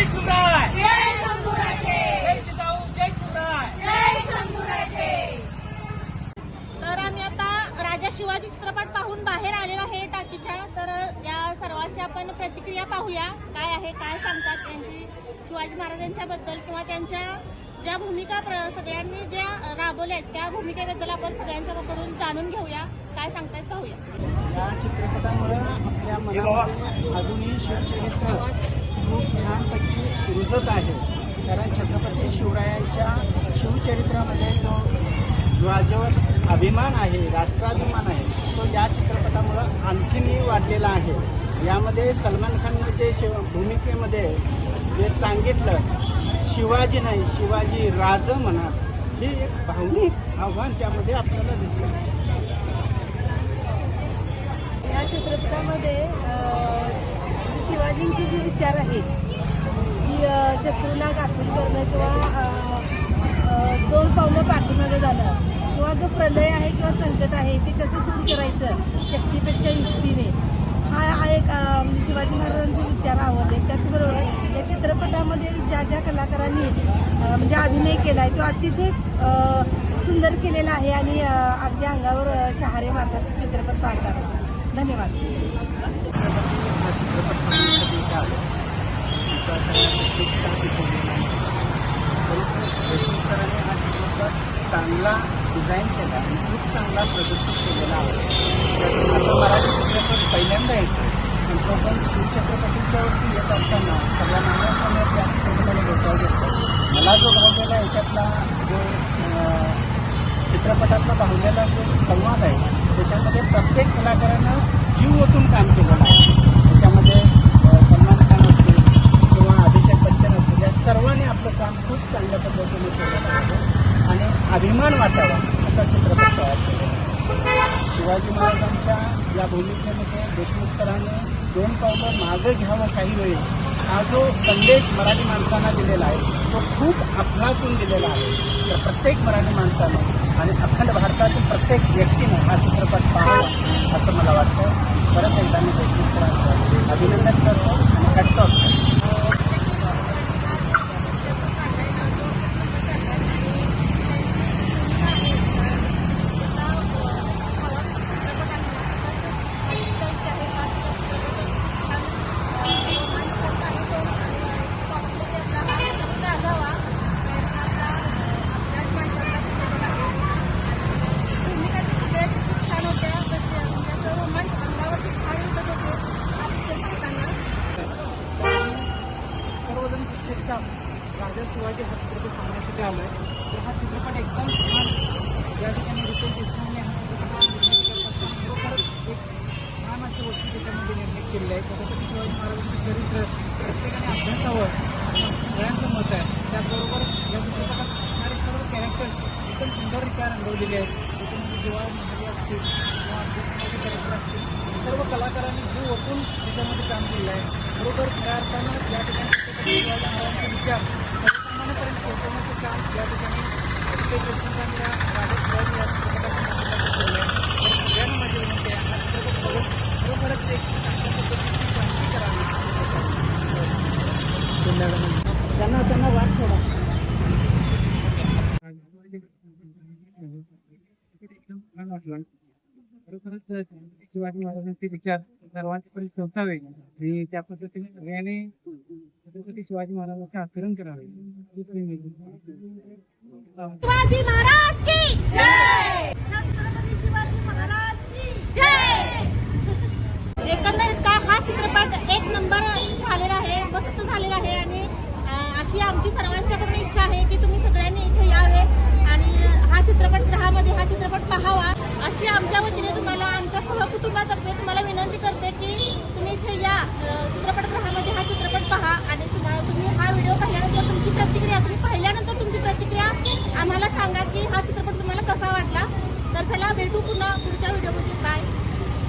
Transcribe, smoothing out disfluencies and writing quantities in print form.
जय शिवराय, जय शंभूराजे, जय जिजाऊ, जय शिवराय, जय शंभूराजे। तर आम्ही आता राजा शिवाजी चित्रपट पाहून बाहेर आलेलो आहे टाकीच्या. तर या सर्वांच्या आपण प्रतिक्रिया पाहूया, काय आहे, काय सांगतात त्यांची शिवाजी महाराजांच्या बद्दल किंवा त्यांच्या ज्या भूमिका सगळ्यांनी ज्या राबवल्या आहेत त्या भूमिकेबद्दल आपण सगळ्यांच्याकडून जाणून घेऊया, काय सांगतायत पाहूया. या चित्रपटामुळे आपल्या मनामध्ये अजूनही शिवचरित्र खूप छानपैकी रुजत आहे. कारण छत्रपती शिवरायांच्या शिवचरित्रामध्ये जो ज्याच्यावर अभिमान आहे, राष्ट्राभिमान आहे, तो या चित्रपटामुळं आणखीनही वाढलेला आहे. यामध्ये सलमान खानचे भूमिकेमध्ये जे सांगितलं, शिवाजी नाही शिवाजी राज म्हणा, हे एक भावनिक आव्हान त्यामध्ये आपल्याला दिसलं. या चित्रपटामध्ये शिवाजींचे जे विचार आहेत की शत्रूला गाफील करणं किंवा दोन पावलं पाठीमागं जाणं किंवा जो प्रलय आहे किंवा संकट आहे ते कसं दूर करायचं शक्तीपेक्षा युक्तीने, हा एक म्हणजे शिवाजी महाराजांचे विचार आवडले. त्याचबरोबर या चित्रपटामध्ये ज्या ज्या कलाकारांनी म्हणजे अभिनय केला आहे तो अतिशय सुंदर केलेला आहे आणि अगदी अंगावर शहारे मारतात चित्रपट पाहताना. धन्यवाद. हा चित्रपट पाहण्यासाठी इथे आलो. सरांनी हा चित्रपट चांगला डिझाईन केला आणि खूप चांगला प्रदर्शित केलेला आहे. आता मराठी चित्रपट पहिल्यांदा येतो पण तो पण शिवछत्रपतीच्यावरती येत असताना सगळ्या महाराष्ट्राने त्या चित्रपटाने डोक्यावर घेतलं. मला जो भावलेला याच्यातला जो चित्रपटातला भावलेला जो संवाद आहे त्याच्यामध्ये प्रत्येक कलाकारानं जीव ओतून काम केलेलं आहे. त्याच्यामध्ये सलमान खान असतील किंवा अभिषेक बच्चन असतील, या सर्वांनी आपलं काम खूप चांगल्या पद्धतीने केलेलं आहे आणि अभिमान वाटावा असा चित्रपट तयार केलेला आहे. शिवाजी महाराजांच्या या भूमिकेमध्ये देशमुख सरांनी दोन पावलं मागं घ्यावं काही वेळी, हा जो संदेश मराठी माणसांना दिलेला आहे तो खूप अफलातून दिलेला आहे. तर प्रत्येक मराठी माणसानं आणि अखंड भारतातील प्रत्येक व्यक्तीनं हा चित्रपट पाहावा असं मला वाटतं. परत एकदा मी देशमुख सरांचं अभिनंदन करतो आणि हॅट्स ऑफ करतो. सर्वजण शिक्षक राजा शिवाजी हा चित्रपट पाहण्यासाठी आलो आहे. तर हा चित्रपट एकदम छान या ठिकाणी रितेश देशमुखने हा चित्रपट निर्मिती करत असताना खरोखरच एक छान अशी वस्तू त्याच्यामध्ये निर्मित केलेली आहे. छत्रपती शिवाजी महाराजांचे चरित्र प्रत्येकाने अभ्यासावं असं सगळ्यांचं मत आहे. त्याचबरोबर या चित्रपटात असणारे सर्व कॅरेक्टर्स एकदम सुंदररित्या रंगवलेले आहेत. त्याच्यामध्ये जेव्हा महाराज असतील किंवा अभ्यासाचे कॅरेक्टर असतील, सर्व कलाकारांनी जीव ओतून त्याच्यामध्ये काम केलेलं आहे. बरोबर खऱ्या अर्थानं या ठिकाणी शिवाजी महाराजांचे विचार सर्वसामान्यपर्यंत पोहोचवण्याचं काम या ठिकाणी प्रत्येक व्यक्तींच्या राजा शिवाजी या चित्रपटात केलं आहे. तर सगळ्यांना माझी विनंती आहे, हा चित्रपट बघून खरोखरच एक चांगल्या पद्धतीची क्रांती करावी. त्यांना वाट थोडा एकदम छान वाटलं. खरोखरच शिवाजी महाराजांचे विचार सर्वांपर्यंत पोहोचावे आणि त्या पद्धतीने सगळ्यांनी छत्रपती शिवाजी महाराजांचे आचरण करावे. शिवाजी महाराज की जय, छत्रपती शिवाजी महाराज की जय. एकंदरीत हा चित्रपट एक नंबर झालेला आहे, मस्त झालेला आहे आणि अशी आमची सर्वांच्याकडून इच्छा आहे की तुम्ही सगळ्यांनी इथे यावे आणि हा चित्रपटगृहामध्ये हा चित्रपट पाहावा अशी आमच्या वतीने तुम्हाला आमच्या सहकुटुंबातर्फे तुम्हाला विनंती करते की तुम्ही इथे या चित्रपटगृहामध्ये हा चित्रपट पहा आणि तुम्ही हा व्हिडिओ पाहिल्यानंतर तुमची प्रतिक्रिया आम्हाला सांगा की हा चित्रपट तुम्हाला कसा वाटला. तर चला भेटू पुन्हा